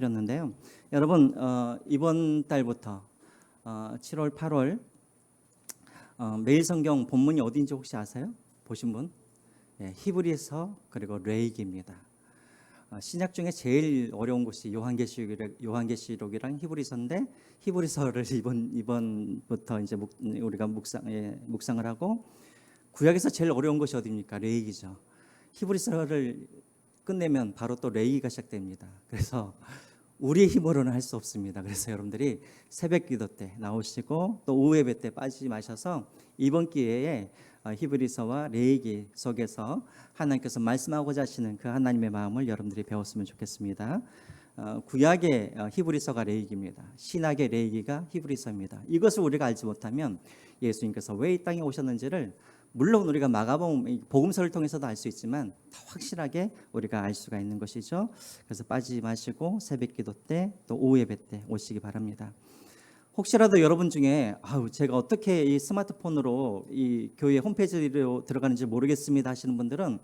드렸는데요. 여러분 이번 달부터 7월, 8월 매일 성경 본문이 어디인지 혹시 아세요? 보신 분? 히브리서 그리고 레위기입니다. 신약 중에 제일 어려운 것이 요한계시록이랑 히브리서인데 히브리서를 이번부터 이제 우리가 묵상을 하고, 구약에서 제일 어려운 것이 어디입니까? 레위기죠. 히브리서를 끝내면 바로 또 레위기가 시작됩니다. 그래서 우리의 힘으로는 할 수 없습니다. 그래서 여러분들이 새벽 기도 때 나오시고 또 오후 예배 때 빠지지 마셔서 이번 기회에 히브리서와 레위기 속에서 하나님께서 말씀하고자 하시는 그 하나님의 마음을 여러분들이 배웠으면 좋겠습니다. 구약의 히브리서가 레위기입니다. 신약의 레위기가 히브리서입니다. 이것을 우리가 알지 못하면 예수님께서 왜 이 땅에 오셨는지를 물론 우리가 마가복음 복음서를 통해서도 알 수 있지만 더 확실하게 우리가 알 수가 있는 것이죠. 그래서 빠지지 마시고 새벽 기도 때 또 오후 예배 때 오시기 바랍니다. 혹시라도 여러분 중에 제가 어떻게 이 스마트폰으로 이 교회 홈페이지로 들어가는지 모르겠습니다 하시는 분들은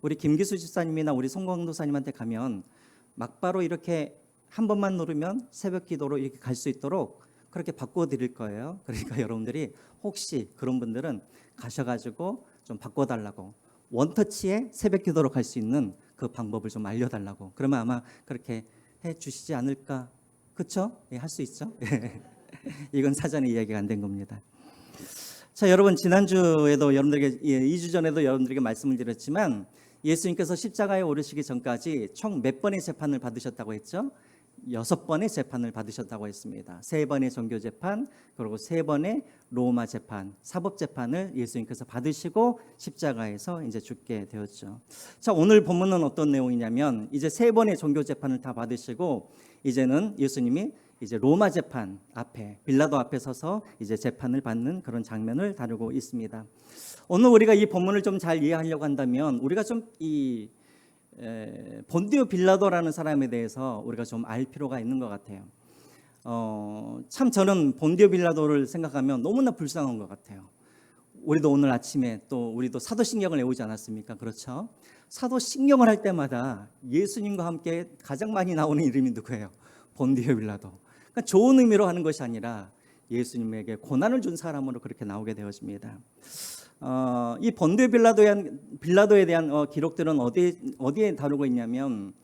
우리 김기수 집사님이나 우리 송광도사님한테 가면 막바로 이렇게 한 번만 누르면 새벽 기도로 이렇게 갈 수 있도록 그렇게 바꿔드릴 거예요. 그러니까 여러분들이 혹시 그런 분들은 가셔가지고 좀 바꿔달라고, 원터치에 새벽 기도로 갈 수 있는 그 방법을 좀 알려달라고, 그러면 아마 그렇게 해주시지 않을까. 그렇죠? 할 수 있죠? 이건 사전에 이야기가 안 된 겁니다. 자, 여러분 지난주에도 여러분들에게 2주 전에도 여러분들에게 말씀을 드렸지만 예수님께서 십자가에 오르시기 전까지 총 몇 번의 재판을 받으셨다고 했죠? 6번의 재판을 받으셨다고 했습니다. 3번의 종교재판, 그리고 3번의 로마 재판, 사법재판을 예수님께서 받으시고 십자가에서 이제 죽게 되었죠. 자, 오늘 본문은 어떤 내용이냐면 이제 3번의 종교재판을 다 받으시고 이제는 예수님이 이제 로마 재판 앞에, 빌라도 앞에 서서 이제 재판을 받는 그런 장면을 다루고 있습니다. 오늘 우리가 이 본문을 좀 잘 이해하려고 한다면 우리가 좀 이 본디오 빌라도라는 사람에 대해서 우리가 좀 알 필요가 있는 것 같아요. 참 저는 본디오 빌라도를 생각하면 너무나 불쌍한 것 같아요. 우리도 오늘 아침에 또 우리도 사도신경을 외우지 않았습니까? 그렇죠? 사도신경을 할 때마다 예수님과 함께 가장 많이 나오는 이름이 누구예요? 본디오 빌라도. 그러니까 좋은 의미로 하는 것이 아니라 예수님에게 고난을 준 사람으로 그렇게 나오게 되어집니다. 이 본디오 빌라도에 대한 기록들은 어디에 다루고 있냐면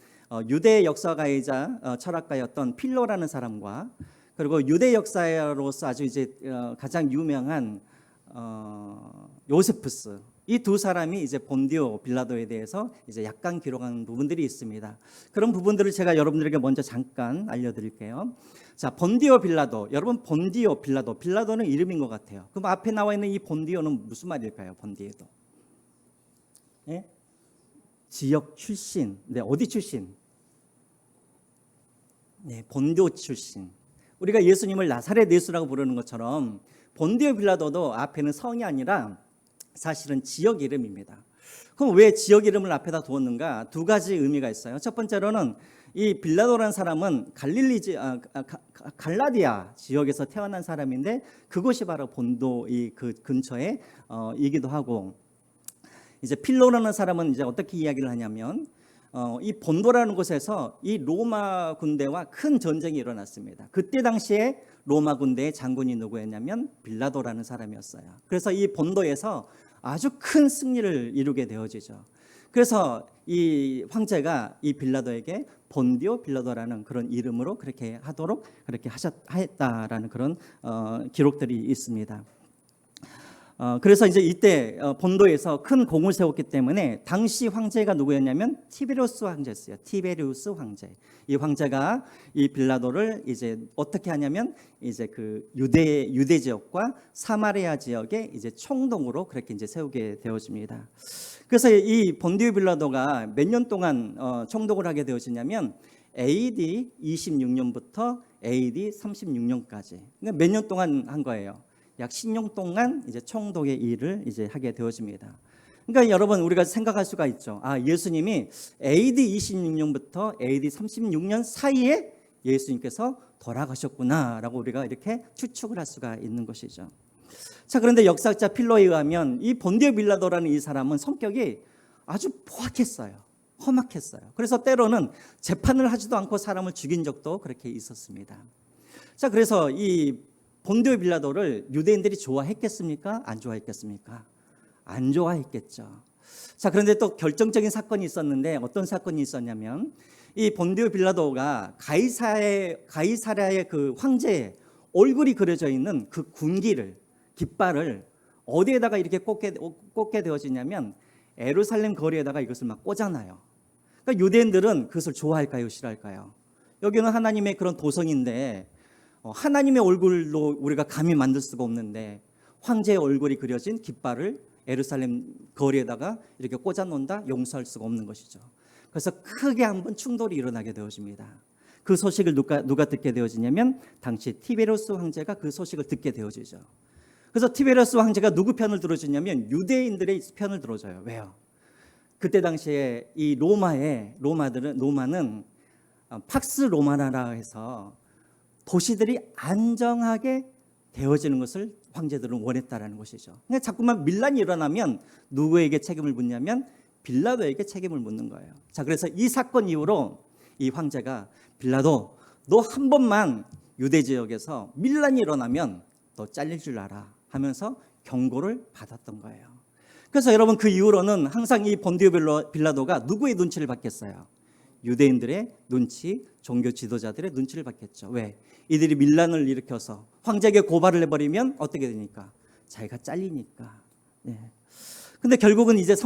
유대 역사가이자 철학가였던 필로라는 사람과, 그리고 유대 역사로서 아주 이제 가장 유명한 요세푸스, 이 두 사람이 이제 본디오 빌라도에 대해서 이제 약간 기록한 부분들이 있습니다. 그런 부분들을 제가 여러분들에게 먼저 잠깐 알려드릴게요. 자, 본디오 빌라도. 여러분, 본디오 빌라도. 빌라도는 이름인 것 같아요. 그럼 앞에 나와 있는 이 본디오는 무슨 말일까요? 본디오도. 예? 지역 출신. 네, 어디 출신? 네, 본디오 출신. 우리가 예수님을 나사렛 예수라고 부르는 것처럼 본디오 빌라도도 앞에는 성이 아니라 사실은 지역 이름입니다. 그럼 왜 지역 이름을 앞에다 두었는가? 두 가지 의미가 있어요. 첫 번째로는 이 빌라도라는 사람은 갈라디아 지역에서 태어난 사람인데 그곳이 바로 본도 그 근처에 이기도 하고, 이제 필로라는 사람은 이제 어떻게 이야기를 하냐면 이 본도라는 곳에서 이 로마 군대와 큰 전쟁이 일어났습니다. 그때 당시에 로마 군대의 장군이 누구였냐면 빌라도라는 사람이었어요. 그래서 이 본도에서 아주 큰 승리를 이루게 되어지죠. 그래서 이 황제가 이 빌라도에게 본디오 빌라도라는 그런 이름으로 그렇게 하도록 그렇게 했다라는 그런 기록들이 있습니다. 그래서 이제 이때 본도에서 큰 공을 세웠기 때문에 당시 황제가 누구였냐면 티베리우스 황제였어요. 티베리우스 황제. 이 황제가 이 빌라도를 이제 어떻게 하냐면 이제 그 유대 지역과 사마리아 지역에 이제 총독으로 그렇게 이제 세우게 되어집니다. 그래서 이 본디오 빌라도가 몇 년 동안 총독을 하게 되어지냐면 AD 26년부터 AD 36년까지. 그러니까 몇 년 동안 한 거예요. 약 10년 동안 이제 총독의 일을 이제 하게 되어집니다. 그러니까 여러분 우리가 생각할 수가 있죠. 예수님이 AD 26년부터 AD 36년 사이에 예수님께서 돌아가셨구나라고 우리가 이렇게 추측을 할 수가 있는 것이죠. 자, 그런데 역사학자 필로에 의하면 이 본디오 빌라도라는 이 사람은 성격이 아주 포악했어요. 험악했어요. 그래서 때로는 재판을 하지도 않고 사람을 죽인 적도 그렇게 있었습니다. 자, 그래서 이 본디오 빌라도를 유대인들이 좋아했겠습니까? 안 좋아했겠습니까? 안 좋아했겠죠. 자, 그런데 또 결정적인 사건이 있었는데 어떤 사건이 있었냐면 이 본디오 빌라도가 가이사랴의 그 황제의 얼굴이 그려져 있는 그 군기를, 깃발을 어디에다가 이렇게 꽂게 되어지냐면 예루살렘 거리에다가 이것을 막 꽂아놔요. 그러니까 유대인들은 그것을 좋아할까요? 싫어할까요? 여기는 하나님의 그런 도성인데 하나님의 얼굴로 우리가 감히 만들 수가 없는데 황제의 얼굴이 그려진 깃발을 예루살렘 거리에다가 이렇게 꽂아놓는다? 용서할 수가 없는 것이죠. 그래서 크게 한번 충돌이 일어나게 되어집니다. 그 소식을 누가 듣게 되어지냐면 당시 티베리우스 황제가 그 소식을 듣게 되어지죠. 그래서 티베리우스 황제가 누구 편을 들어주냐면 유대인들의 편을 들어줘요. 왜요? 그때 당시에 이 로마는 팍스 로마나라 해서 도시들이 안정하게 되어지는 것을 황제들은 원했다라는 것이죠. 그러니까 자꾸만 밀란이 일어나면 누구에게 책임을 묻냐면 빌라도에게 책임을 묻는 거예요. 자, 그래서 이 사건 이후로 이 황제가 빌라도, 너 한 번만 유대 지역에서 밀란이 일어나면 너 잘릴 줄 알아 하면서 경고를 받았던 거예요. 그래서 여러분 그 이후로는 항상 이 본디오 빌라도가 누구의 눈치를 받겠어요? 유대인들의 눈치, 종교 지도자들의 눈치를 받겠죠. 왜? 이들이 밀란을 일으켜서 황제에게 고발을 해버리면 어떻게 되니까? 자기가 잘리니까. 네. 근데 결국은 이제 AD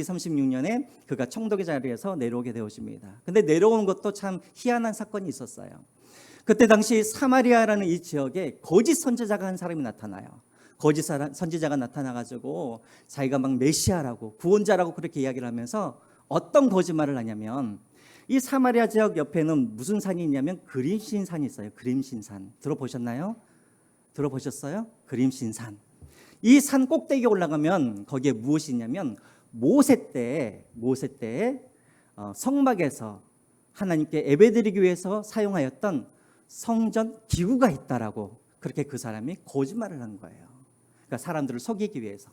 36년에 그가 총독의 자리에서 내려오게 되어집니다. 근데 내려온 것도 참 희한한 사건이 있었어요. 그때 당시 사마리아라는 이 지역에 거짓 선지자가 한 사람이 나타나요. 거짓 선지자가 나타나가지고 자기가 막 메시아라고 구원자라고 그렇게 이야기를 하면서 어떤 거짓말을 하냐면 이 사마리아 지역 옆에는 무슨 산이 있냐면 그림신산이 있어요. 그림신산. 들어보셨나요? 들어보셨어요? 그림신산. 이 산 꼭대기에 올라가면 거기에 무엇이 있냐면 모세 때 성막에서 하나님께 예배드리기 위해서 사용하였던 성전 기구가 있다라고 그렇게 그 사람이 거짓말을 한 거예요. 그러니까 사람들을 속이기 위해서.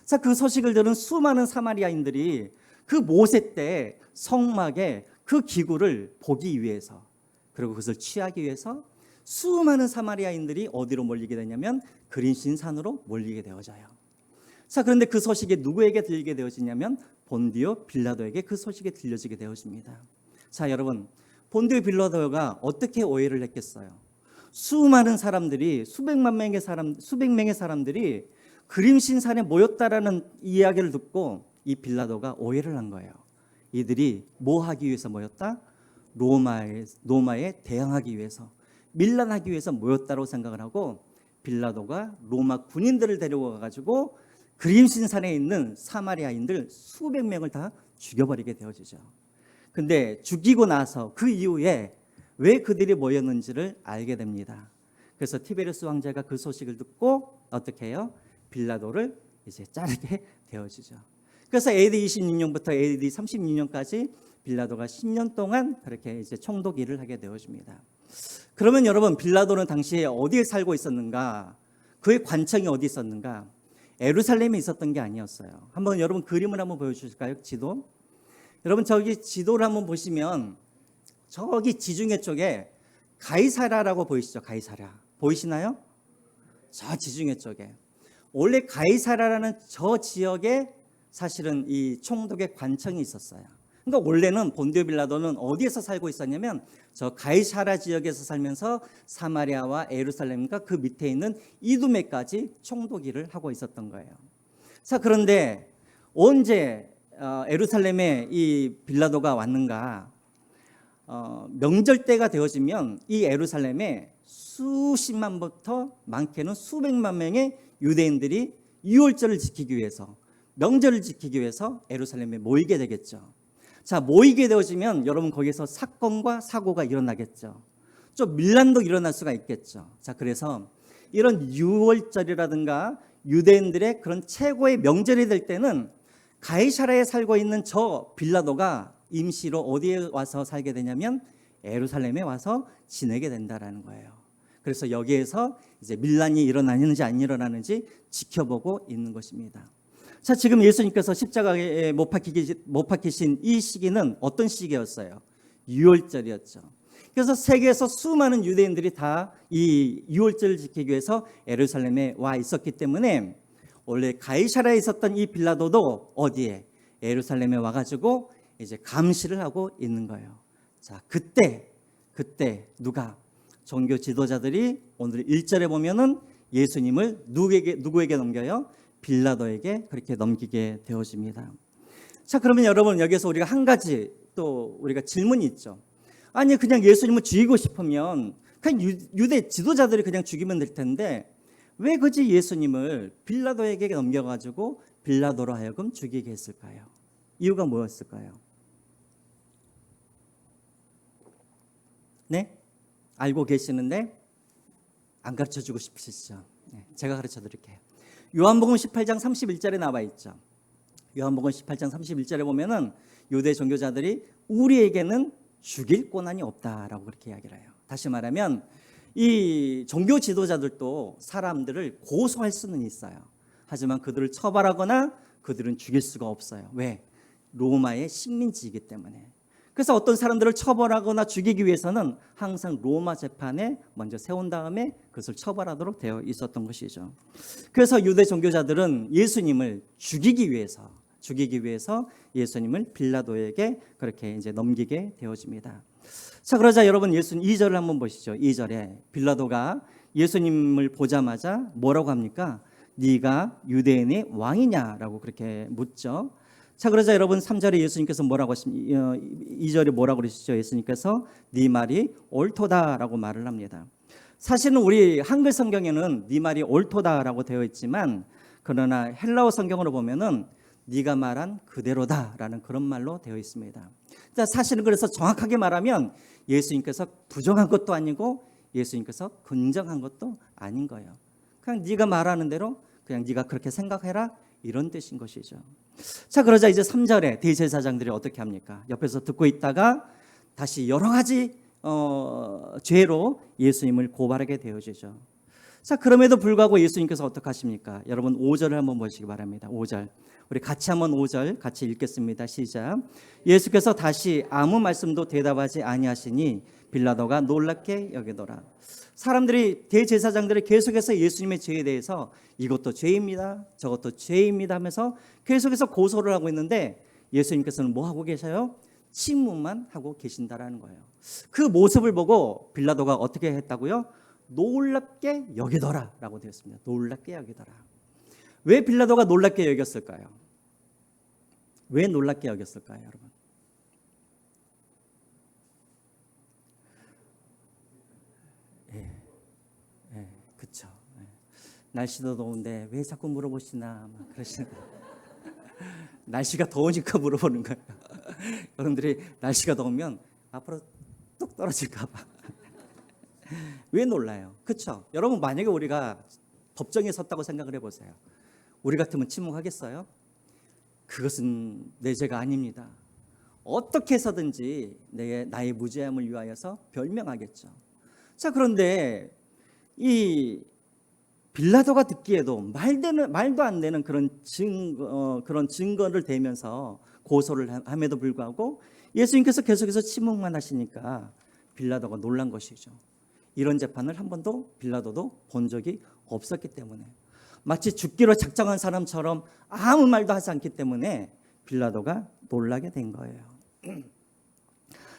자, 그 소식을 들은 수많은 사마리아인들이 그 모세 때 성막에 그 기구를 보기 위해서 그리고 그것을 취하기 위해서 수많은 사마리아인들이 어디로 몰리게 되냐면 그림신산으로 몰리게 되어져요. 자, 그런데 그 소식이 누구에게 들리게 되어지냐면 본디오 빌라도에게 그 소식이 들려지게 되어집니다. 자, 여러분, 본디오 빌라도가 어떻게 오해를 했겠어요? 수많은 사람들이 수백 명의 사람들이 그림신산에 모였다라는 이야기를 듣고 이 빌라도가 오해를 한 거예요. 이들이 뭐 하기 위해서 모였다? 로마에 대항하기 위해서, 밀란하기 위해서 모였다고 생각을 하고 빌라도가 로마 군인들을 데려와 가지고 그림신산에 있는 사마리아인들 수백 명을 다 죽여버리게 되어지죠. 근데 죽이고 나서 그 이후에 왜 그들이 모였는지를 알게 됩니다. 그래서 티베리우스 황제가 그 소식을 듣고 어떻게 해요? 빌라도를 이제 자르게 되어지죠. 그래서 AD 26년부터 AD 36년까지 빌라도가 10년 동안 그렇게 이제 총독 일을 하게 되어집니다. 그러면 여러분, 빌라도는 당시에 어디에 살고 있었는가? 그의 관청이 어디 있었는가? 예루살렘에 있었던 게 아니었어요. 한번 여러분 그림을 한번 보여주실까요? 지도. 여러분 저기 지도를 한번 보시면 저기 지중해 쪽에 가이사랴라고 보이시죠? 가이사랴 보이시나요? 저 지중해 쪽에 원래 가이사랴라는 저 지역에 사실은 이 총독의 관청이 있었어요. 그러니까 원래는 본디오 빌라도는 어디에서 살고 있었냐면 저 가이사랴 지역에서 살면서 사마리아와 예루살렘과 그 밑에 있는 이두메까지 총독 일을 하고 있었던 거예요. 자, 그런데 언제 예루살렘에 이 빌라도가 왔는가? 명절 때가 되어지면 이 예루살렘에 수십만부터 많게는 수백만 명의 유대인들이 유월절을 지키기 위해서, 명절을 지키기 위해서 예루살렘에 모이게 되겠죠. 자, 모이게 되어지면 여러분 거기서 사건과 사고가 일어나겠죠. 좀 밀란도 일어날 수가 있겠죠. 자, 그래서 이런 유월절이라든가 유대인들의 그런 최고의 명절이 될 때는 가이사랴에 살고 있는 저 빌라도가 임시로 어디에 와서 살게 되냐면 예루살렘에 와서 지내게 된다라는 거예요. 그래서 여기에서 이제 밀란이 일어나는지 안 일어나는지 지켜보고 있는 것입니다. 자, 지금 예수님께서 십자가에 못 박히신 이 시기는 어떤 시기였어요? 유월절이었죠. 그래서 세계에서 수많은 유대인들이 다 이 유월절을 지키기 위해서 예루살렘에 와 있었기 때문에 원래 가이사랴에 있었던 이 빌라도도 어디에? 예루살렘에 와가지고 이제 감시를 하고 있는 거예요. 자, 그때 누가? 종교 지도자들이 오늘 1절에 보면은 예수님을 누구에게 넘겨요? 빌라도에게 그렇게 넘기게 되어집니다. 자, 그러면 여러분 여기서 우리가 한 가지 또 우리가 질문이 있죠. 아니, 그냥 예수님을 죽이고 싶으면 그냥 유대 지도자들이 그냥 죽이면 될 텐데 왜 굳이 예수님을 빌라도에게 넘겨가지고 빌라도로 하여금 죽이게 했을까요? 이유가 뭐였을까요? 네? 알고 계시는데 안 가르쳐주고 싶으시죠? 네, 제가 가르쳐 드릴게요. 요한복음 18장 31절에 나와 있죠. 요한복음 18장 31절에 보면은 유대 종교자들이 우리에게는 죽일 권한이 없다라고 그렇게 이야기를 해요. 다시 말하면 이 종교 지도자들도 사람들을 고소할 수는 있어요. 하지만 그들을 처벌하거나 그들은 죽일 수가 없어요. 왜? 로마의 식민지이기 때문에. 그래서 어떤 사람들을 처벌하거나 죽이기 위해서는 항상 로마 재판에 먼저 세운 다음에 그것을 처벌하도록 되어 있었던 것이죠. 그래서 유대 종교자들은 예수님을 죽이기 위해서 예수님을 빌라도에게 그렇게 이제 넘기게 되어집니다. 자, 그러자 여러분 예수님 2절을 한번 보시죠. 2절에 빌라도가 예수님을 보자마자 뭐라고 합니까? 네가 유대인의 왕이냐라고 그렇게 묻죠. 자, 그러자 여러분 3절에 예수님께서 뭐라고 하십니까? 2절에 뭐라고 그러시죠? 예수님께서 네 말이 옳도다라고 말을 합니다. 사실은 우리 한글 성경에는 네 말이 옳도다라고 되어 있지만 그러나 헬라어 성경으로 보면은 네가 말한 그대로다라는 그런 말로 되어 있습니다. 자, 사실은 그래서 정확하게 말하면 예수님께서 부정한 것도 아니고 예수님께서 긍정한 것도 아닌 거예요. 그냥 네가 말하는 대로 그냥 네가 그렇게 생각해라 이런 뜻인 것이죠. 자, 그러자 이제 3절에 대제사장들이 어떻게 합니까? 옆에서 듣고 있다가 다시 여러 가지 죄로 예수님을 고발하게 되어지죠. 자, 그럼에도 불구하고 예수님께서 어떻게 하십니까? 여러분 5절을 한번 보시기 바랍니다. 5절. 우리 같이 한번 5절 같이 읽겠습니다. 시작. 예수께서 다시 아무 말씀도 대답하지 아니하시니 빌라도가 놀랍게 여기더라. 사람들이 대제사장들이 계속해서 예수님의 죄에 대해서 이것도 죄입니다, 저것도 죄입니다 하면서 계속해서 고소를 하고 있는데 예수님께서는 뭐 하고 계셔요? 침묵만 하고 계신다라는 거예요. 그 모습을 보고 빌라도가 어떻게 했다고요? 놀랍게 여기더라라고 되었습니다. 놀랍게 여기더라. 왜 빌라도가 놀랍게 여겼을까요? 왜 놀랍게 여겼을까요, 여러분? 그렇죠. 날씨도 더운데 왜 자꾸 물어보시나 막 그러시는 거예요. 날씨가 더우니까 물어보는 거예요. 여러분들이 날씨가 더우면 앞으로 뚝 떨어질까 봐. 왜 놀라요? 그렇죠? 여러분 만약에 우리가 법정에 섰다고 생각을 해보세요. 우리 같으면 침묵하겠어요? 그것은 내 죄가 아닙니다. 어떻게 해서든지 나의 무죄함을 위하여서 변명하겠죠. 자, 그런데 이 빌라도가 듣기에도 말도 안 되는 그런 증거를 대면서 고소를 함에도 불구하고 예수님께서 계속해서 침묵만 하시니까 빌라도가 놀란 것이죠. 이런 재판을 한 번도 빌라도도 본 적이 없었기 때문에 마치 죽기로 작정한 사람처럼 아무 말도 하지 않기 때문에 빌라도가 놀라게 된 거예요.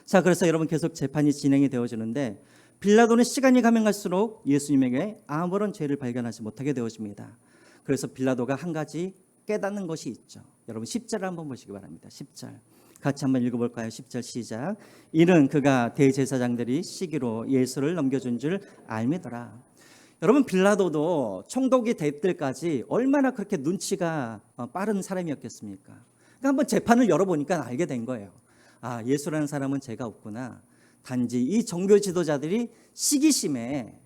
자, 그래서 여러분 계속 재판이 진행이 되어지는데 빌라도는 시간이 가면 갈수록 예수님에게 아무런 죄를 발견하지 못하게 되어집니다. 그래서 빌라도가 한 가지 깨닫는 것이 있죠. 여러분 10절을 한번 보시기 바랍니다. 10절 같이 한번 읽어볼까요? 10절 시작. 이는 그가 대제사장들이 시기로 예수를 넘겨준 줄 알미더라. 여러분 빌라도도 총독이 될 때까지 얼마나 그렇게 눈치가 빠른 사람이었겠습니까? 그러니까 한번 재판을 열어보니까 알게 된 거예요. 아, 예수라는 사람은 죄가 없구나. 단지 이 종교 지도자들이 시기심에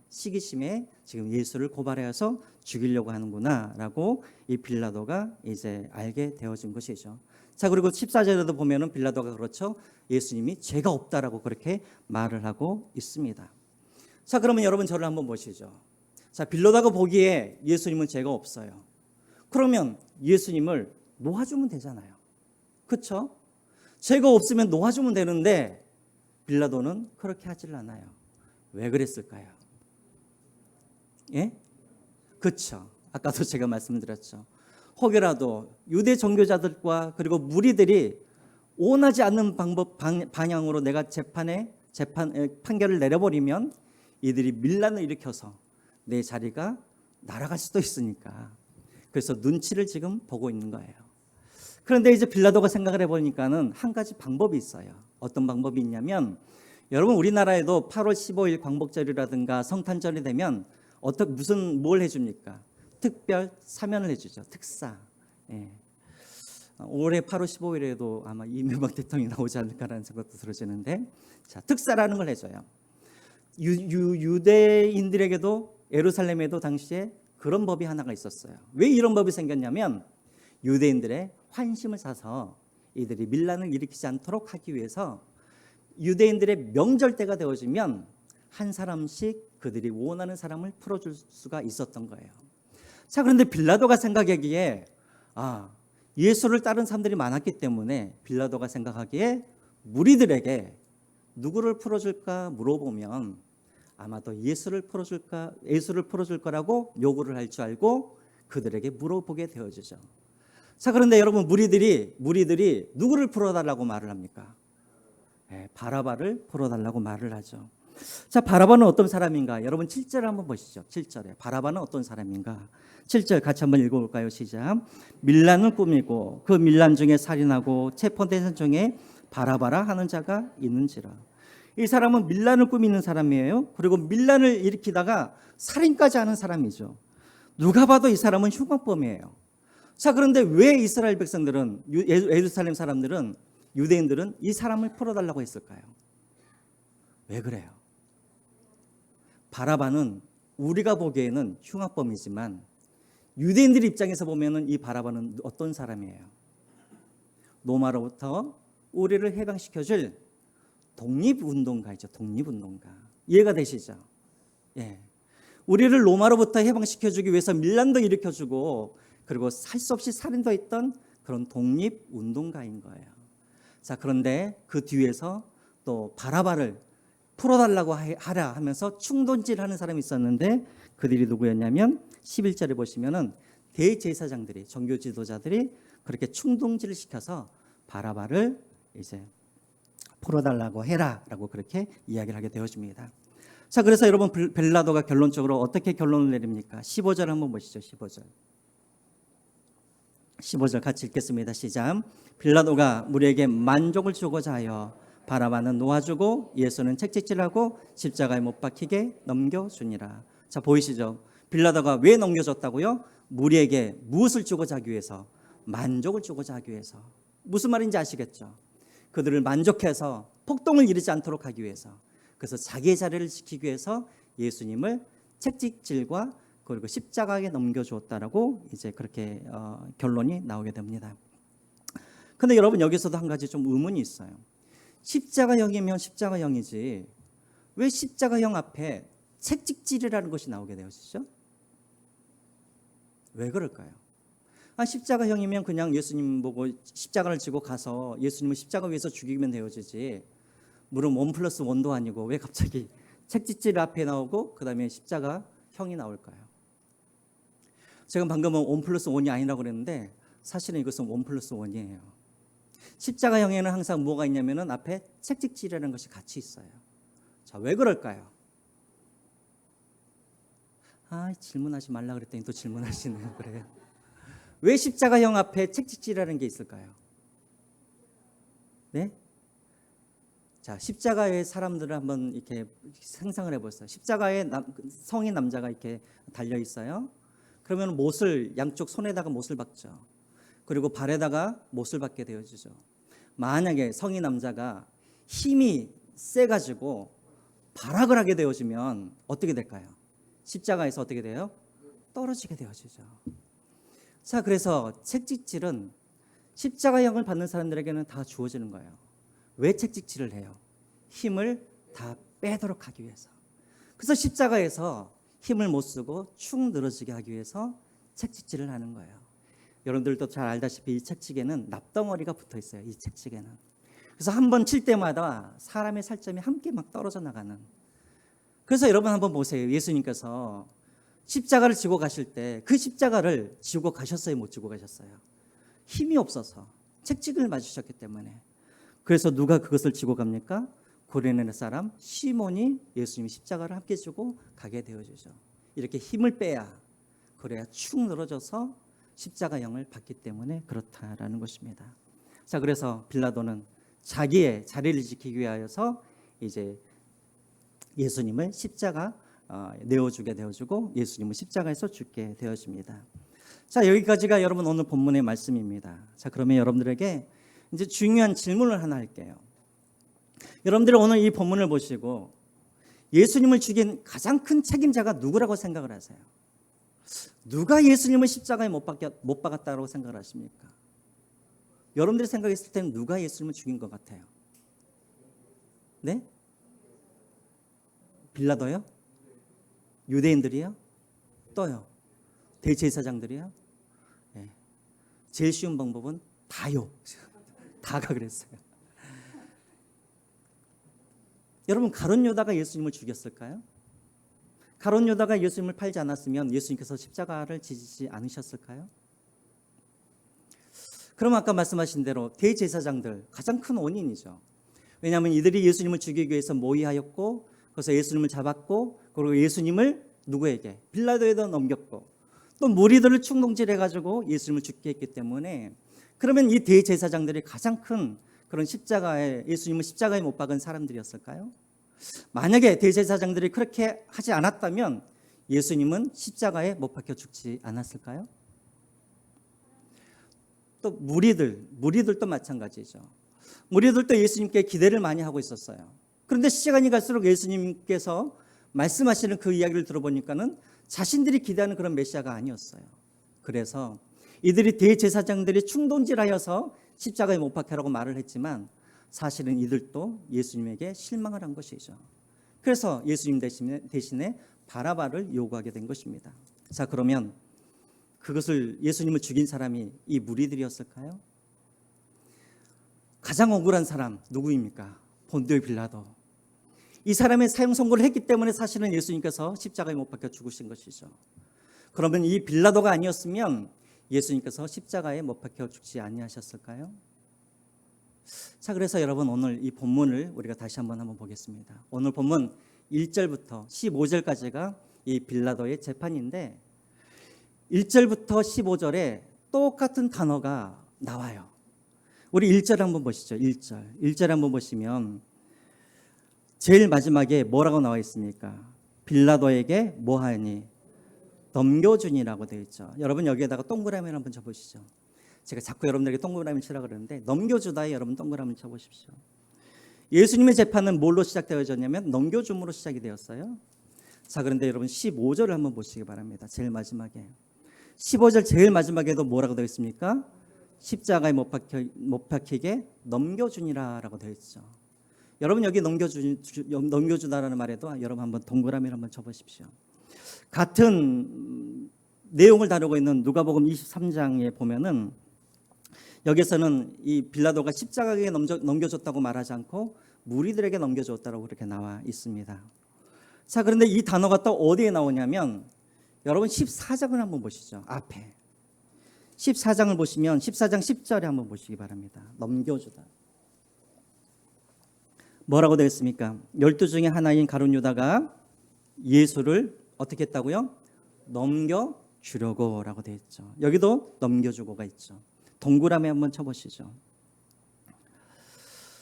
지금 예수를 고발해서 죽이려고 하는구나라고 이 빌라도가 이제 알게 되어진 것이죠. 자, 그리고 14절에도 보면은 빌라도가 그렇죠. 예수님이 죄가 없다라고 그렇게 말을 하고 있습니다. 자, 그러면 여러분 저를 한번 보시죠. 자, 빌라도가 보기에 예수님은 죄가 없어요. 그러면 예수님을 놓아주면 되잖아요. 그렇죠? 죄가 없으면 놓아주면 되는데 빌라도는 그렇게 하질 않아요. 왜 그랬을까요? 예? 그렇죠. 아까도 제가 말씀드렸죠. 혹여라도 유대 종교자들과 그리고 무리들이 원하지 않는 방향으로 내가 판결을 내려버리면 이들이 밀란을 일으켜서 내 자리가 날아갈 수도 있으니까. 그래서 눈치를 지금 보고 있는 거예요. 그런데 이제 빌라도가 생각을 해보니까는 한 가지 방법이 있어요. 어떤 방법이 있냐면, 여러분 우리나라에도 8월 15일 광복절이라든가 성탄절이 되면 뭘 해줍니까? 특별 사면을 해주죠. 특사. 예. 올해 8월 15일에도 아마 이명박 대통령이 나오지 않을까라는 생각도 들어지는데, 자, 특사라는 걸 해줘요. 유대인들에게도 예루살렘에도 당시에 그런 법이 하나가 있었어요. 왜 이런 법이 생겼냐면 유대인들의 환심을 사서 이들이 밀란을 일으키지 않도록 하기 위해서 유대인들의 명절 때가 되어지면 한 사람씩 그들이 원하는 사람을 풀어줄 수가 있었던 거예요. 자, 그런데 빌라도가 생각하기에 예수를 따른 사람들이 많았기 때문에 빌라도가 생각하기에 무리들에게 누구를 풀어줄까 물어보면 아마도 예수를 풀어줄 거라고 요구를 할 줄 알고 그들에게 물어보게 되어지죠. 자, 그런데 여러분 무리들이 누구를 풀어달라고 말을 합니까? 바라바를 풀어달라고 말을 하죠. 자, 바라바는 어떤 사람인가? 여러분 7절 한번 보시죠. 7절에 바라바는 어떤 사람인가? 7절 같이 한번 읽어볼까요? 시작. 밀란을 꾸미고 그 밀란 중에 살인하고 체포된 사 중에 바라바라 하는 자가 있는지라. 이 사람은 밀란을 꾸미는 사람이에요. 그리고 밀란을 일으키다가 살인까지 하는 사람이죠. 누가 봐도 이 사람은 흉악범이에요. 자, 그런데 왜 이스라엘 백성들은, 예루살렘 사람들은, 유대인들은 이 사람을 풀어달라고 했을까요? 왜 그래요? 바라바는 우리가 보기에는 흉악범이지만 유대인들 입장에서 보면은 이 바라바는 어떤 사람이에요? 로마로부터 우리를 해방시켜줄 독립운동가이죠. 독립운동가. 이해가 되시죠? 예. 우리를 로마로부터 해방시켜주기 위해서 밀란도 일으켜주고 그리고 할 수 없이 살인도 했던 그런 독립운동가인 거예요. 자, 그런데 그 뒤에서 또 바라바를 풀어달라고 하라 하면서 충동질하는 사람이 있었는데 그들이 누구였냐면 11절에 보시면은 대제사장들이, 종교 지도자들이 그렇게 충동질을 시켜서 바라바를 이제 풀어달라고 해라라고 그렇게 이야기를 하게 되어집니다. 자, 그래서 여러분 빌라도가 결론적으로 어떻게 결론을 내립니까? 15절 한번 보시죠. 15절 같이 읽겠습니다. 시작. 빌라도가 무리에게 만족을 주고자 하여 바라바는 놓아주고 예수는 채찍질하고 십자가에 못 박히게 넘겨주니라. 자, 보이시죠? 빌라도가 왜 넘겨줬다고요? 무리에게 무엇을 주고자 하기 위해서? 만족을 주고자 하기 위해서. 무슨 말인지 아시겠죠? 그들을 만족해서 폭동을 일으키지 않도록 하기 위해서. 그래서 자기의 자리를 지키기 위해서 예수님을 채찍질과 그리고 십자가에 넘겨주었다라고 이제 그렇게 결론이 나오게 됩니다. 그런데 여러분 여기서도 한 가지 좀 의문이 있어요. 십자가형이면 십자가형이지 왜 십자가형 앞에 채찍질이라는 것이 나오게 되었죠? 왜 그럴까요? 십자가형이면 그냥 예수님 보고 십자가를 지고 가서 예수님을 십자가 위에서 죽이면 되어지지, 물론 1+1도 아니고 왜 갑자기 채찍질 앞에 나오고 그 다음에 십자가형이 나올까요? 제가 방금은 1+1이 아니라고 그랬는데 사실은 이것은 1+1이에요. 십자가형에는 항상 뭐가 있냐면은 앞에 채찍질이라는 것이 같이 있어요. 자, 왜 그럴까요? 질문하지 말라 그랬더니 또 질문하시네요. 그래요. 왜 십자가형 앞에 채찍질이라는 게 있을까요? 네? 자, 십자가의 사람들을 한번 이렇게 상상을 해보세요. 십자가에 성인 남자가 이렇게 달려 있어요. 그러면 못을 양쪽 손에다가 못을 박죠. 그리고 발에다가 못을 박게 되어지죠. 만약에 성인 남자가 힘이 세가지고 발악을 하게 되어지면 어떻게 될까요? 십자가에서 어떻게 돼요? 떨어지게 되어지죠. 자, 그래서 채찍질은 십자가형을 받는 사람들에게는 다 주어지는 거예요. 왜 채찍질을 해요? 힘을 다 빼도록 하기 위해서. 그래서 십자가에서 힘을 못 쓰고 축 늘어지게 하기 위해서 채찍질을 하는 거예요. 여러분들도 잘 알다시피 이 책지게는 납덩어리가 붙어 있어요. 이 책지게는. 그래서 한 번 칠 때마다 사람의 살점이 함께 막 떨어져 나가는. 그래서 여러분 한번 보세요. 예수님께서 십자가를 지고 가실 때 그 십자가를 지고 가셨어요? 못 지고 가셨어요? 힘이 없어서 책찍을 맞으셨기 때문에. 그래서 누가 그것을 지고 갑니까? 고레네 사람 시몬이 예수님이 십자가를 함께 지고 가게 되어지죠. 이렇게 힘을 빼야, 그래야 축 늘어져서 십자가 영을 받기 때문에 그렇다라는 것입니다. 자, 그래서 빌라도는 자기의 자리를 지키기 위하여서 이제 예수님을 십자가 내어주게 되어지고 예수님은 십자가에서 죽게 되어집니다. 자, 여기까지가 여러분 오늘 본문의 말씀입니다. 자, 그러면 여러분들에게 이제 중요한 질문을 하나 할게요. 여러분들이 오늘 이 본문을 보시고 예수님을 죽인 가장 큰 책임자가 누구라고 생각을 하세요? 누가 예수님을 십자가에 못 박았다고 생각을 하십니까? 여러분들이 생각했을 때는 누가 예수님을 죽인 것 같아요? 네? 빌라도요? 유대인들이요? 또요? 대제사장들이요? 네. 제일 쉬운 방법은 다요. 다가 그랬어요. 여러분, 가룟 유다가 예수님을 죽였을까요? 가룟 유다가 예수님을 팔지 않았으면 예수님께서 십자가를 지시지 않으셨을까요? 그럼 아까 말씀하신 대로 대제사장들 가장 큰 원인이죠. 왜냐하면 이들이 예수님을 죽이기 위해서 모의하였고, 그래서 예수님을 잡았고, 그리고 예수님을 누구에게? 빌라도에다 넘겼고, 또 무리들을 충동질해가지고 예수님을 죽게 했기 때문에, 그러면 이 대제사장들이 가장 큰 그런 예수님을 십자가에 못 박은 사람들이었을까요? 만약에 대제사장들이 그렇게 하지 않았다면 예수님은 십자가에 못 박혀 죽지 않았을까요? 또 무리들도 마찬가지죠. 무리들도 예수님께 기대를 많이 하고 있었어요. 그런데 시간이 갈수록 예수님께서 말씀하시는 그 이야기를 들어보니까는 자신들이 기대하는 그런 메시아가 아니었어요. 그래서 이들이 대제사장들이 충동질하여서 십자가에 못 박혀라고 말을 했지만 사실은 이들도 예수님에게 실망을 한 것이죠. 그래서 예수님 대신에 바라바를 요구하게 된 것입니다. 자, 그러면 그것을 예수님을 죽인 사람이 이 무리들이었을까요? 가장 억울한 사람 누구입니까? 본디오 빌라도. 이 사람의 사형 선고를 했기 때문에 사실은 예수님께서 십자가에 못 박혀 죽으신 것이죠. 그러면 이 빌라도가 아니었으면 예수님께서 십자가에 못 박혀 죽지 아니하셨을까요? 자, 그래서 여러분 오늘 이 본문을 우리가 다시 한번 보겠습니다. 오늘 본문 1절부터 15절까지가 이 빌라도의 재판인데 1절부터 15절에 똑같은 단어가 나와요. 우리 1절 한번 보시죠. 1절 한번 보시면 제일 마지막에 뭐라고 나와 있습니까? 빌라도에게 뭐하니? 넘겨주니라고 되어 있죠. 여러분 여기에다가 동그라미를 한번 쳐보시죠. 제가 자꾸 여러분들에게 동그라미 치라 그러는데 넘겨주다에 여러분 동그라미 쳐보십시오. 예수님의 재판은 뭘로 시작되어졌냐면 넘겨줌으로 시작이 되었어요. 자, 그런데 여러분 15절을 한번 보시기 바랍니다. 제일 마지막에 15절 제일 마지막에도 뭐라고 되어 있습니까? 십자가에 못 박히게 넘겨주니라라고 되어 있죠. 여러분 여기 넘겨주다라는 말에도 여러분 한번 동그라미를 한번 쳐보십시오. 같은 내용을 다루고 있는 누가복음 23장에 보면은 여기서는 이 빌라도가 십자가에 넘겨줬다고 말하지 않고 무리들에게 넘겨줬다고 그렇게 나와 있습니다. 자, 그런데 이 단어가 또 어디에 나오냐면 여러분 14장을 한번 보시죠. 앞에 14장을 보시면 14장 10절에 한번 보시기 바랍니다. 넘겨주다. 뭐라고 되어 있습니까? 12 중에 하나인 가룟 유다가 예수를 어떻게 했다고요? 넘겨주려고 라고 되어 있죠. 여기도 넘겨주고가 있죠. 동그라미 한번 쳐보시죠.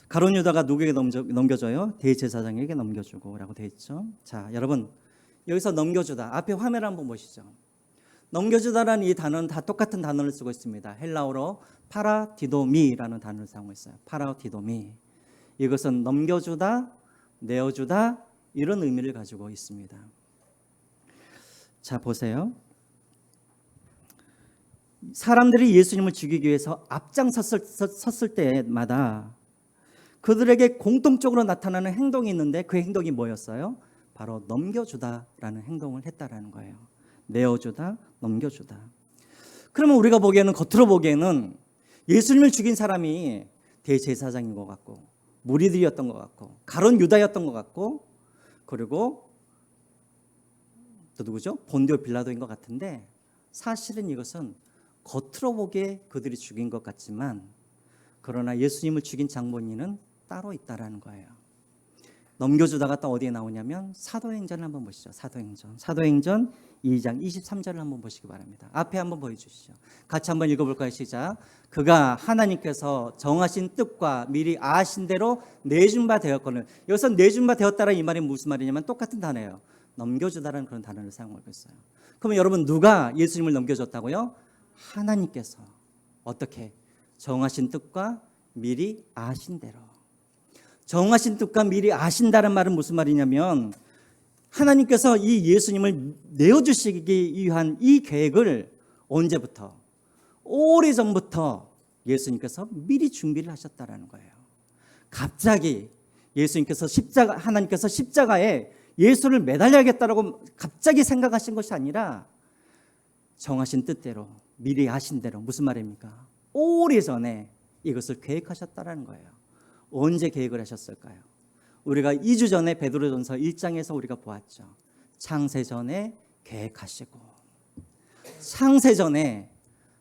가룟 유다가 누구에게 넘겨줘요? 대제사장에게 넘겨주고 라고 되어 있죠. 자, 여러분 여기서 넘겨주다 앞에 화면을 한번 보시죠. 넘겨주다라는 이 단어는 다 똑같은 단어를 쓰고 있습니다. 헬라어로 파라디도미라는 단어를 사용하고 있어요. 파라디도미. 이것은 넘겨주다, 내어주다 이런 의미를 가지고 있습니다. 자, 보세요. 사람들이 예수님을 죽이기 위해서 앞장섰을 때마다 그들에게 공통적으로 나타나는 행동이 있는데 그 행동이 뭐였어요? 바로 넘겨주다라는 행동을 했다라는 거예요. 내어주다, 넘겨주다. 그러면 우리가 보기에는, 겉으로 보기에는 예수님을 죽인 사람이 대제사장인 것 같고, 무리들이었던 것 같고, 가룟 유다였던 것 같고, 그리고 또 누구죠? 본디오 빌라도인 것 같은데, 사실은 이것은 겉으로 보기에 그들이 죽인 것 같지만, 그러나 예수님을 죽인 장본인은 따로 있다라는 거예요. 넘겨주다가 또 어디에 나오냐면 사도행전을 한번 보시죠. 사도행전 2장 23절을 한번 보시기 바랍니다. 앞에 한번 보여주시죠. 같이 한번 읽어볼까요? 시작. 그가 하나님께서 정하신 뜻과 미리 아신 대로 내준 바 되었거늘. 여기서 내준 바 되었다라는 이 말이 무슨 말이냐면 똑같은 단어예요. 넘겨주다라는 그런 단어를 사용하고 있어요. 그러면 여러분, 누가 예수님을 넘겨줬다고요? 하나님께서. 어떻게? 정하신 뜻과 미리 아신 대로. 정하신 뜻과 미리 아신다는 말은 무슨 말이냐면, 하나님께서 이 예수님을 내어주시기 위한 이 계획을 언제부터? 오래전부터 예수님께서 미리 준비를 하셨다는 거예요. 갑자기 하나님께서 십자가에 예수를 매달려야겠다라고 갑자기 생각하신 것이 아니라 정하신 뜻대로, 미리 아신 대로. 무슨 말입니까? 오래전에 이것을 계획하셨다는 거예요. 언제 계획을 하셨을까요? 우리가 2주 전에 베드로전서 1장에서 우리가 보았죠. 창세전에 계획하시고, 창세전에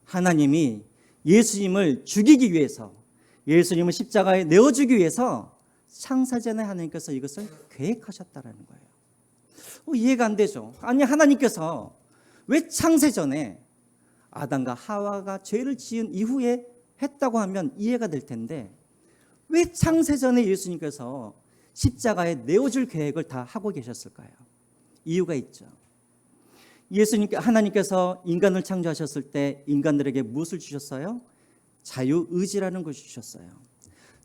하나님이 예수님을 죽이기 위해서, 예수님을 십자가에 내어주기 위해서 창세전에 하나님께서 이것을 계획하셨다는 거예요. 이해가 안 되죠. 아니, 하나님께서 왜 창세전에 아담과 하와가 죄를 지은 이후에 했다고 하면 이해가 될 텐데, 왜 창세전에 예수님께서 십자가에 내어줄 계획을 다 하고 계셨을까요? 이유가 있죠. 하나님께서 인간을 창조하셨을 때 인간들에게 무엇을 주셨어요? 자유의지라는 것을 주셨어요.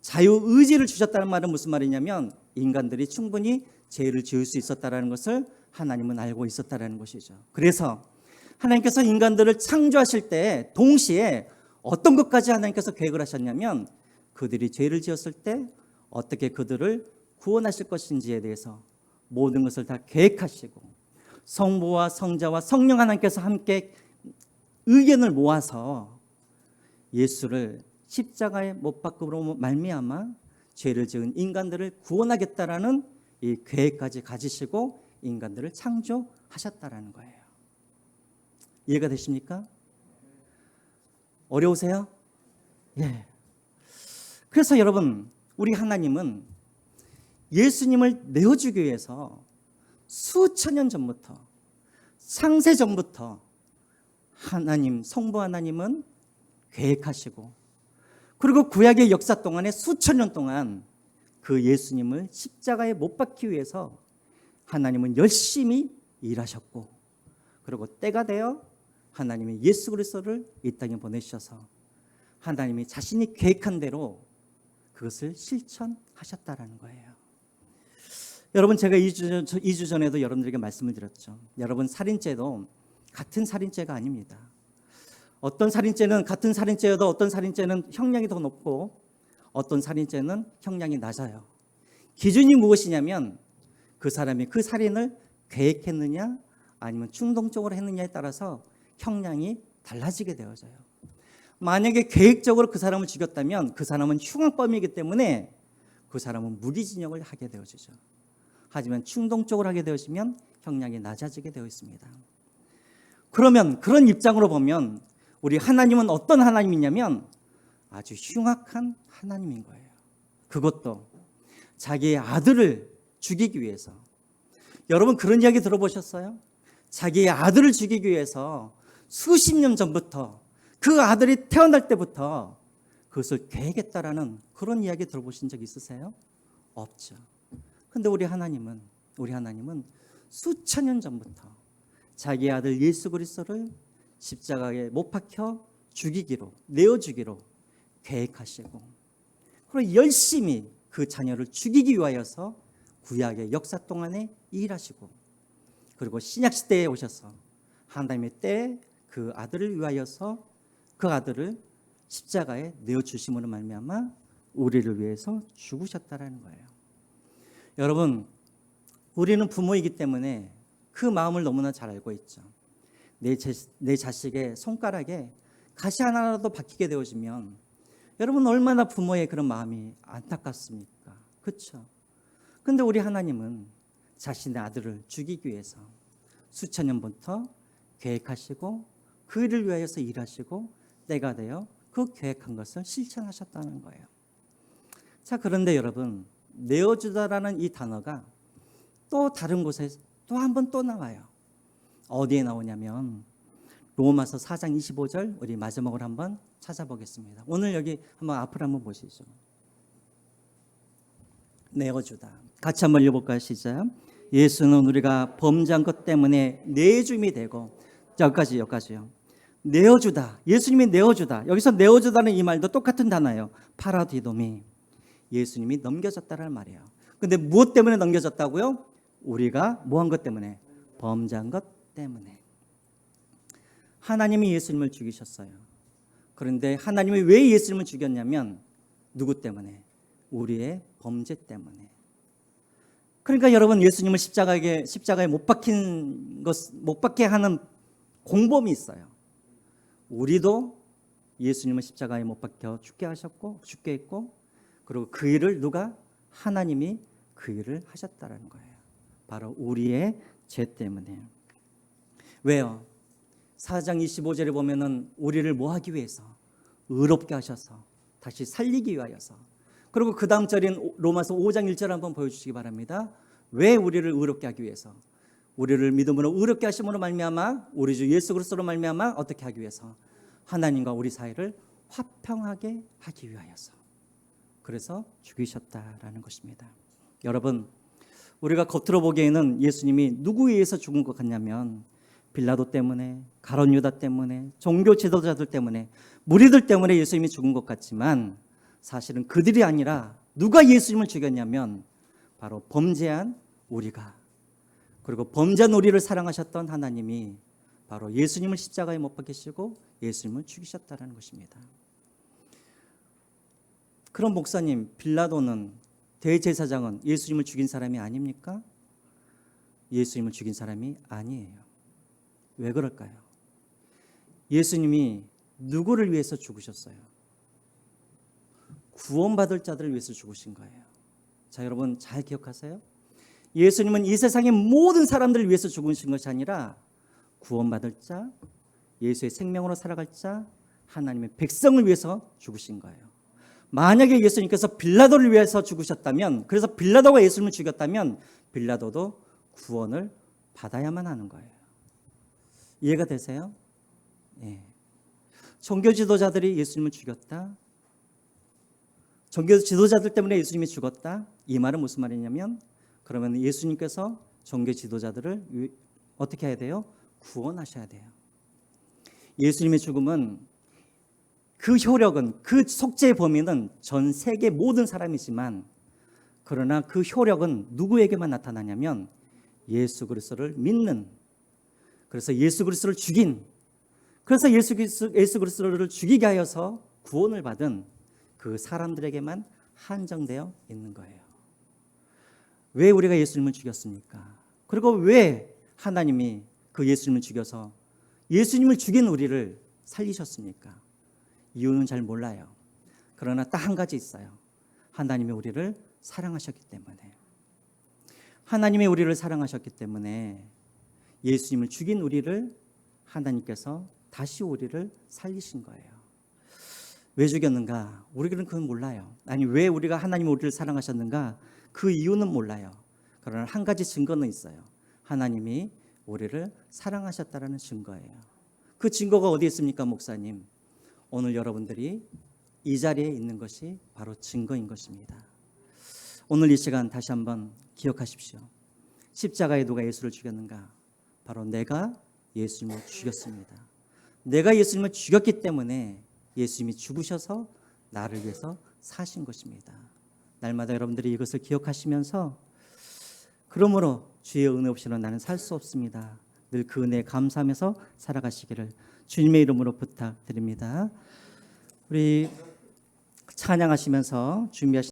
자유의지를 주셨다는 말은 무슨 말이냐면, 인간들이 충분히 죄를 지을 수 있었다는 것을 하나님은 알고 있었다는 것이죠. 그래서 하나님께서 인간들을 창조하실 때 동시에 어떤 것까지 하나님께서 계획을 하셨냐면, 그들이 죄를 지었을 때 어떻게 그들을 구원하실 것인지에 대해서 모든 것을 다 계획하시고, 성부와 성자와 성령 하나님께서 함께 의견을 모아서 예수를 십자가에 못 박음으로 말미암아 죄를 지은 인간들을 구원하겠다라는 이 계획까지 가지시고 인간들을 창조하셨다라는 거예요. 이해가 되십니까? 어려우세요? 예. 그래서 여러분, 우리 하나님은 예수님을 내어주기 위해서 수천 년 전부터, 창세 전부터 하나님, 성부 하나님은 계획하시고, 그리고 구약의 역사 동안에 수천 년 동안 그 예수님을 십자가에 못 박기 위해서 하나님은 열심히 일하셨고, 그리고 때가 되어 하나님이 예수 그리스도를 이 땅에 보내주셔서 하나님이 자신이 계획한 대로 그것을 실천하셨다라는 거예요. 여러분, 제가 2주 전에도 여러분들에게 말씀을 드렸죠. 여러분, 살인죄도 같은 살인죄가 아닙니다. 어떤 살인죄는 같은 살인죄여도 어떤 살인죄는 형량이 더 높고 어떤 살인죄는 형량이 낮아요. 기준이 무엇이냐면, 그 사람이 그 살인을 계획했느냐 아니면 충동적으로 했느냐에 따라서 형량이 달라지게 되어져요. 만약에 계획적으로 그 사람을 죽였다면 그 사람은 흉악범이기 때문에 그 사람은 무기징역을 하게 되어지죠. 하지만 충동적으로 하게 되어지면 형량이 낮아지게 되어 있습니다. 그러면 그런 입장으로 보면 우리 하나님은 어떤 하나님이냐면 아주 흉악한 하나님인 거예요. 그것도 자기의 아들을 죽이기 위해서. 여러분, 그런 이야기 들어보셨어요? 자기의 아들을 죽이기 위해서 수십 년 전부터, 그 아들이 태어날 때부터 그것을 계획했다라는 그런 이야기 들어보신 적 있으세요? 없죠. 근데 우리 하나님은 수천 년 전부터 자기 아들 예수 그리스도를 십자가에 못 박혀 죽이기로, 내어주기로 계획하시고, 그리고 열심히 그 자녀를 죽이기 위하여서 구약의 역사 동안에 일하시고, 그리고 신약 시대에 오셔서 하나님의 때에 그 아들을 위하여서 그 아들을 십자가에 내어주심으로 말미암아 우리를 위해서 죽으셨다라는 거예요. 여러분, 우리는 부모이기 때문에 그 마음을 너무나 잘 알고 있죠. 내 자식의 손가락에 가시 하나라도 박히게 되어지면 여러분 얼마나 부모의 그런 마음이 안타깝습니까? 그렇죠? 근데 우리 하나님은 자신의 아들을 죽이기 위해서 수천 년부터 계획하시고 그 일을 위하여서 일하시고 때가 되어 그 계획한 것을 실천하셨다는 거예요. 자, 그런데 여러분, 내어주다라는 이 단어가 또 다른 곳에 또 한 번 또 나와요. 어디에 나오냐면 로마서 4장 25절 우리 마지막으로 한번 찾아보겠습니다. 오늘 여기 한번 앞을 한번 보시죠. 내어주다. 같이 한번 읽어볼까요? 시작. 예수는 우리가 범죄한 것 때문에 내줌이 되고, 여기까지요. 내어주다. 예수님이 내어주다. 여기서 내어주다는 이 말도 똑같은 단어예요. 파라디도미. 예수님이 넘겨졌다는 말이에요. 근데 무엇 때문에 넘겨졌다고요? 우리가 뭐 한 것 때문에? 범죄한 것 때문에. 하나님이 예수님을 죽이셨어요. 그런데 하나님이 왜 예수님을 죽였냐면 누구 때문에? 우리의 범죄 때문에. 그러니까 여러분, 예수님을 십자가에 못 박게 하는 공범이 있어요. 우리도 예수님을 십자가에 못 박혀 죽게 했고, 그리고 그 일을 누가? 하나님이 그 일을 하셨다라는 거예요. 바로 우리의 죄 때문에. 왜요? 4장 25절에 보면은 우리를 뭐 하기 위해서? 의롭게 하셔서 다시 살리기 위하여서. 그리고 그 다음 절인 로마서 5장 1절 한번 보여주시기 바랍니다. 왜 우리를 의롭게 하기 위해서? 우리를 믿음으로 의롭게 하심으로 말미암아 우리 주 예수 그리스도로 말미암아 어떻게 하기 위해서? 하나님과 우리 사이를 화평하게 하기 위하여서. 그래서 죽이셨다라는 것입니다. 여러분, 우리가 겉으로 보기에는 예수님이 누구에 의해서 죽은 것 같냐면 빌라도 때문에, 가룟 유다 때문에, 종교 지도자들 때문에, 무리들 때문에 예수님이 죽은 것 같지만 사실은 그들이 아니라 누가 예수님을 죽였냐면 바로 범죄한 우리가, 그리고 범죄한 우리를 사랑하셨던 하나님이 바로 예수님을 십자가에 못 박히시고 예수님을 죽이셨다는 것입니다. 그럼 목사님, 빌라도는, 대제사장은 예수님을 죽인 사람이 아닙니까? 예수님을 죽인 사람이 아니에요. 왜 그럴까요? 예수님이 누구를 위해서 죽으셨어요? 구원받을 자들을 위해서 죽으신 거예요. 자, 여러분 잘 기억하세요. 예수님은 이 세상의 모든 사람들을 위해서 죽으신 것이 아니라 구원받을 자, 예수의 생명으로 살아갈 자, 하나님의 백성을 위해서 죽으신 거예요. 만약에 예수님께서 빌라도를 위해서 죽으셨다면, 그래서 빌라도가 예수님을 죽였다면 빌라도도 구원을 받아야만 하는 거예요. 이해가 되세요? 예. 종교 지도자들이 예수님을 죽였다. 종교 지도자들 때문에 예수님이 죽었다. 이 말은 무슨 말이냐면, 그러면 예수님께서 종교 지도자들을 어떻게 해야 돼요? 구원하셔야 돼요. 예수님의 죽음은 그 효력은, 그 속죄의 범위는 전 세계 모든 사람이지만, 그러나 그 효력은 누구에게만 나타나냐면 예수 그리스도를 믿는, 그래서 예수 그리스도를 죽인, 그래서 예수 그리스도를 죽이게 하여서 구원을 받은 그 사람들에게만 한정되어 있는 거예요. 왜 우리가 예수님을 죽였습니까? 그리고 왜 하나님이 그 예수님을 죽여서 예수님을 죽인 우리를 살리셨습니까? 이유는 잘 몰라요. 그러나 딱 한 가지 있어요. 하나님이 우리를 사랑하셨기 때문에. 하나님이 우리를 사랑하셨기 때문에 예수님을 죽인 우리를 하나님께서 다시 우리를 살리신 거예요. 왜 죽였는가? 우리는 그건 몰라요. 아니, 왜 우리가 하나님이 우리를 사랑하셨는가? 그 이유는 몰라요. 그러나 한 가지 증거는 있어요. 하나님이 우리를 사랑하셨다라는 증거예요. 그 증거가 어디 있습니까, 목사님? 오늘 여러분들이 이 자리에 있는 것이 바로 증거인 것입니다. 오늘 이 시간 다시 한번 기억하십시오. 십자가에 누가 예수를 죽였는가? 바로 내가 예수님을 죽였습니다. 내가 예수님을 죽였기 때문에 예수님이 죽으셔서 나를 위해서 사신 것입니다. 날마다 여러분들이 이것을 기억하시면서, 그러므로 주의 은혜 없이는 나는 살 수 없습니다. 늘 그 은혜에 감사하면서 살아가시기를 주님의 이름으로 부탁드립니다. 우리 찬양하시면서 준비하신